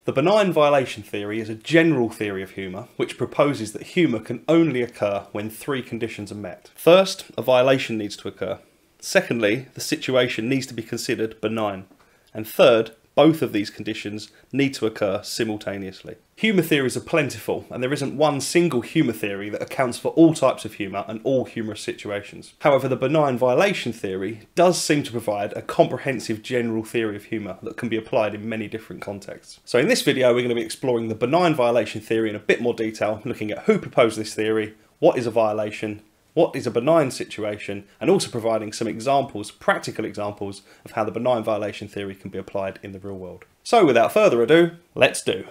The benign violation theory is a general theory of humour which proposes that humour can only occur when three conditions are met. First, a violation needs to occur. Secondly, the situation needs to be considered benign. And third, both of these conditions need to occur simultaneously. Humour theories are plentiful, and there isn't one single humour theory that accounts for all types of humour and all humorous situations. However, the benign violation theory does seem to provide a comprehensive general theory of humour that can be applied in many different contexts. So in this video, we're going to be exploring the benign violation theory in a bit more detail, looking at who proposed this theory, what is a violation, what is a benign situation, and also providing some examples, practical examples, of how the benign violation theory can be applied in the real world. So without further ado, let's do.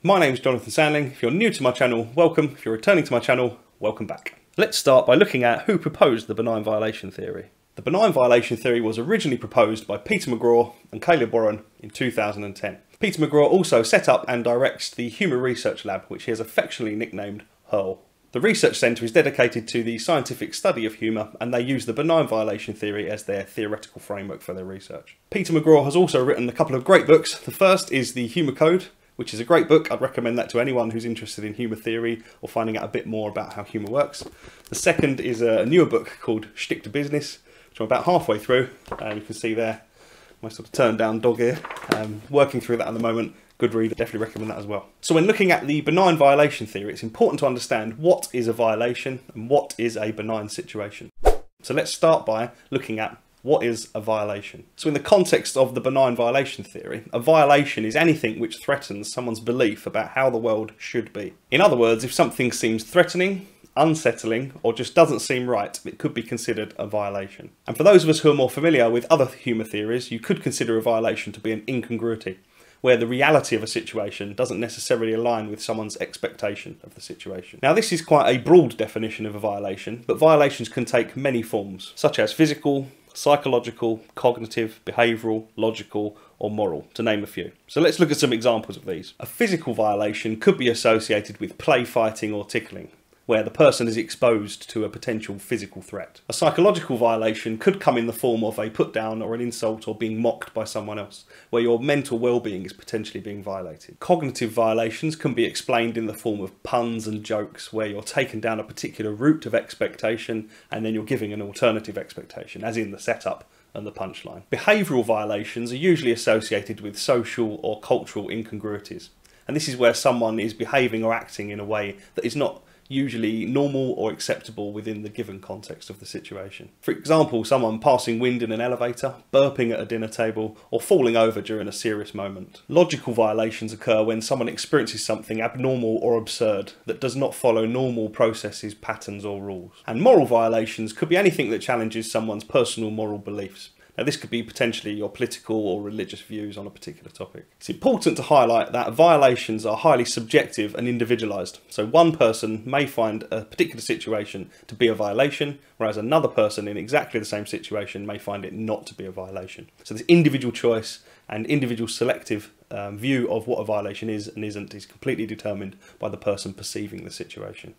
My name's Jonathan Sandling. If you're new to my channel, welcome. If you're returning to my channel, welcome back. Let's start by looking at who proposed the benign violation theory. The benign violation theory was originally proposed by Peter McGraw and Warren in 2010. Peter McGraw also set up and directs the Humour Research Lab, which he has affectionately nicknamed HURL. The research centre is dedicated to the scientific study of humour, and they use the benign violation theory as their theoretical framework for their research. Peter McGraw has also written a couple of great books. The first is the Humour Code, which is a great book. I'd recommend that to anyone who's interested in humour theory or finding out a bit more about how humour works. The second is a newer book called Stick to Business, which I'm about halfway through. You can see there my sort of turned down dog here. Working through that at the moment. Good read, definitely recommend that as well. So when looking at the benign violation theory, it's important to understand what is a violation and what is a benign situation. So let's start by looking at what is a violation. So in the context of the benign violation theory, a violation is anything which threatens someone's belief about how the world should be. In other words, if something seems threatening, unsettling, or just doesn't seem right, it could be considered a violation. And for those of us who are more familiar with other humour theories, you could consider a violation to be an incongruity, where the reality of a situation doesn't necessarily align with someone's expectation of the situation. Now, this is quite a broad definition of a violation, but violations can take many forms, such as physical, psychological, cognitive, behavioural, logical, or moral, to name a few. So let's look at some examples of these. A physical violation could be associated with play fighting or tickling, where the person is exposed to a potential physical threat. A psychological violation could come in the form of a put down or an insult or being mocked by someone else, where your mental well-being is potentially being violated. Cognitive violations can be explained in the form of puns and jokes, where you're taken down a particular route of expectation and then you're giving an alternative expectation, as in the setup and the punchline. Behavioural violations are usually associated with social or cultural incongruities, and this is where someone is behaving or acting in a way that is not usually normal or acceptable within the given context of the situation. For example, someone passing wind in an elevator, burping at a dinner table, or falling over during a serious moment. Logical violations occur when someone experiences something abnormal or absurd that does not follow normal processes, patterns, or rules. And moral violations could be anything that challenges someone's personal moral beliefs. Now, this could be potentially your political or religious views on a particular topic. It's important to highlight that violations are highly subjective and individualised. So one person may find a particular situation to be a violation, whereas another person in exactly the same situation may find it not to be a violation. So this individual choice and individual selective view of what a violation is and isn't is completely determined by the person perceiving the situation.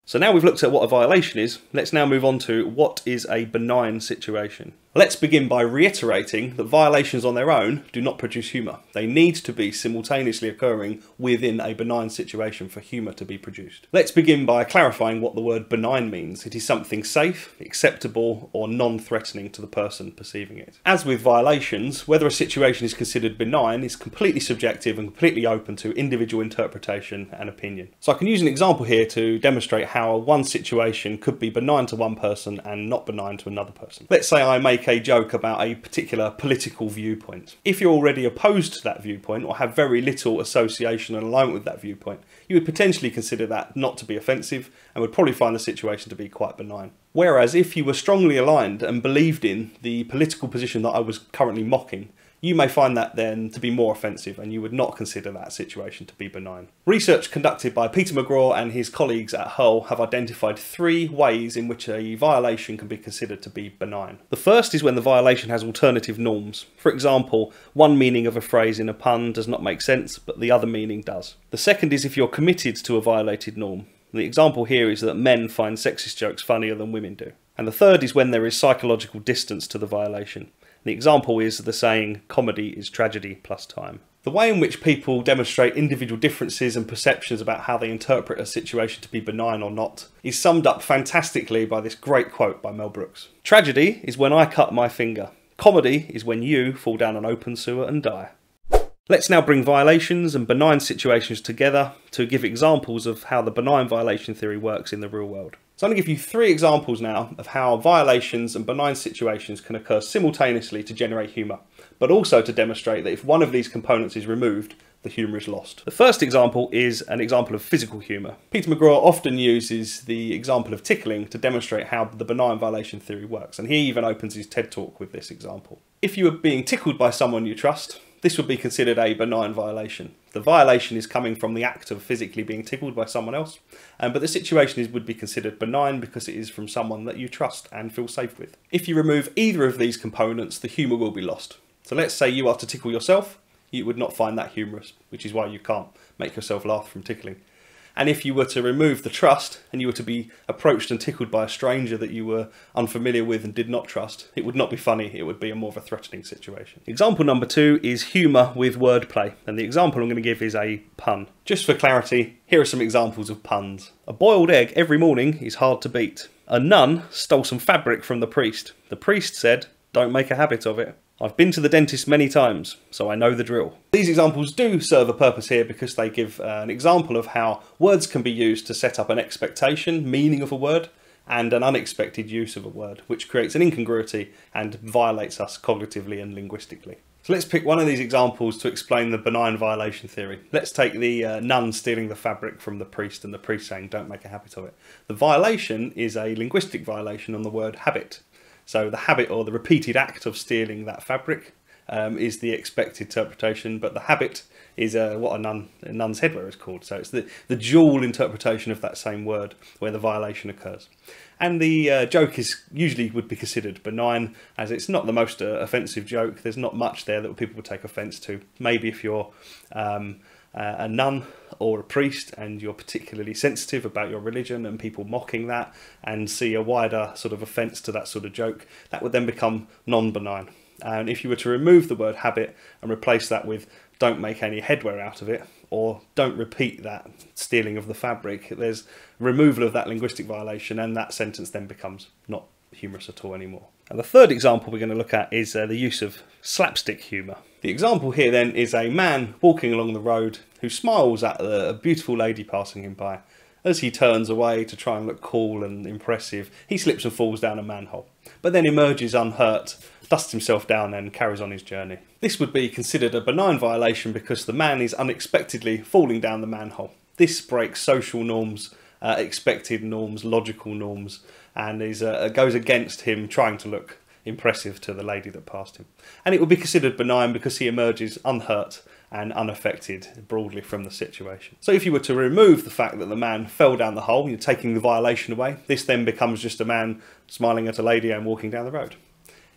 So now we've looked at what a violation is, let's now move on to what is a benign situation. Let's begin by reiterating that violations on their own do not produce humour. They need to be simultaneously occurring within a benign situation for humour to be produced. Let's begin by clarifying what the word benign means. It is something safe, acceptable, or non-threatening to the person perceiving it. As with violations, whether a situation is considered benign is completely subjective and completely open to individual interpretation and opinion. So I can use an example here to demonstrate how one situation could be benign to one person and not benign to another person. Let's say I make a joke about a particular political viewpoint. If you're already opposed to that viewpoint or have very little association and alignment with that viewpoint, you would potentially consider that not to be offensive and would probably find the situation to be quite benign. Whereas if you were strongly aligned and believed in the political position that I was currently mocking, you may find that then to be more offensive and you would not consider that situation to be benign. Research conducted by Peter McGraw and his colleagues at Hull have identified 3 ways in which a violation can be considered to be benign. The first is when the violation has alternative norms. For example, one meaning of a phrase in a pun does not make sense, but the other meaning does. The second is if you're committed to a violated norm. The example here is that men find sexist jokes funnier than women do. And the third is when there is psychological distance to the violation. The example is the saying, comedy is tragedy plus time. The way in which people demonstrate individual differences and perceptions about how they interpret a situation to be benign or not is summed up fantastically by this great quote by Mel Brooks. Tragedy is when I cut my finger. Comedy is when you fall down an open sewer and die. Let's now bring violations and benign situations together to give examples of how the benign violation theory works in the real world. So I'm going to give you 3 examples now of how violations and benign situations can occur simultaneously to generate humour, but also to demonstrate that if one of these components is removed, the humour is lost. The first example is an example of physical humour. Peter McGraw often uses the example of tickling to demonstrate how the benign violation theory works, and he even opens his TED talk with this example. If you are being tickled by someone you trust, this would be considered a benign violation. The violation is coming from the act of physically being tickled by someone else, but the situation would be considered benign because it is from someone that you trust and feel safe with. If you remove either of these components, the humour will be lost. So let's say you are to tickle yourself, you would not find that humorous, which is why you can't make yourself laugh from tickling. And if you were to remove the trust and you were to be approached and tickled by a stranger that you were unfamiliar with and did not trust, it would not be funny, it would be a more of a threatening situation. Example number 2 is humour with wordplay, and the example I'm going to give is a pun. Just for clarity, here are some examples of puns. A boiled egg every morning is hard to beat. A nun stole some fabric from the priest. The priest said, "Don't make a habit of it." I've been to the dentist many times, so I know the drill. These examples do serve a purpose here because they give an example of how words can be used to set up an expectation, meaning of a word, and an unexpected use of a word, which creates an incongruity and violates us cognitively and linguistically. So let's pick one of these examples to explain the benign violation theory. Let's take the nun stealing the fabric from the priest and the priest saying, "Don't make a habit of it." The violation is a linguistic violation on the word habit. So the habit or the repeated act of stealing that fabric is the expected interpretation, but the habit is what a nun's headwear is called. So it's the dual interpretation of that same word where the violation occurs. And the joke is usually would be considered benign, as it's not the most offensive joke. There's not much there that people would take offence to. Maybe if you're a nun or a priest and you're particularly sensitive about your religion and people mocking that and see a wider sort of offence to that sort of joke, that would then become non-benign. And if you were to remove the word habit and replace that with "don't make any headwear out of it," or "don't repeat that stealing of the fabric," there's removal of that linguistic violation, and that sentence then becomes not humorous at all anymore. And the third example we're going to look at is the use of slapstick humour. The example here then is a man walking along the road who smiles at a beautiful lady passing him by. As he turns away to try and look cool and impressive, he slips and falls down a manhole, but then emerges unhurt, dusts himself down and carries on his journey. This would be considered a benign violation because the man is unexpectedly falling down the manhole. This breaks social norms, expected norms, logical norms, and goes against him trying to look impressive to the lady that passed him. And it would be considered benign because he emerges unhurt and unaffected broadly from the situation. So if you were to remove the fact that the man fell down the hole, you're taking the violation away, this then becomes just a man smiling at a lady and walking down the road.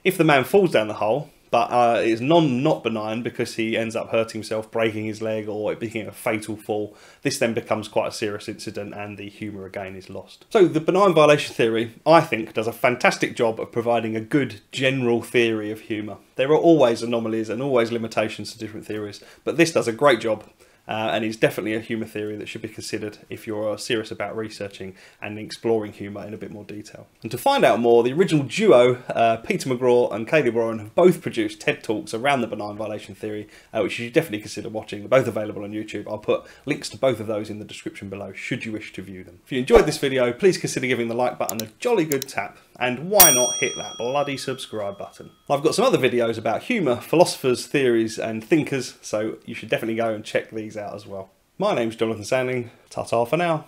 If the man falls down the hole, but is not benign because he ends up hurting himself, breaking his leg, or it being a fatal fall, this then becomes quite a serious incident and the humour again is lost. So the benign violation theory, I think, does a fantastic job of providing a good general theory of humour. There are always anomalies and always limitations to different theories, but this does a great job. And is definitely a humour theory that should be considered if you're serious about researching and exploring humour in a bit more detail. And to find out more, the original duo, Peter McGraw and McGraw and Warren, have both produced TED Talks around the benign violation theory, which you should definitely consider watching. They're both available on YouTube. I'll put links to both of those in the description below, should you wish to view them. If you enjoyed this video, please consider giving the like button a jolly good tap, and why not hit that bloody subscribe button. I've got some other videos about humour, philosophers, theories and thinkers, so you should definitely go and check these out as well. My name's Jonathan Sandling, ta-ta for now.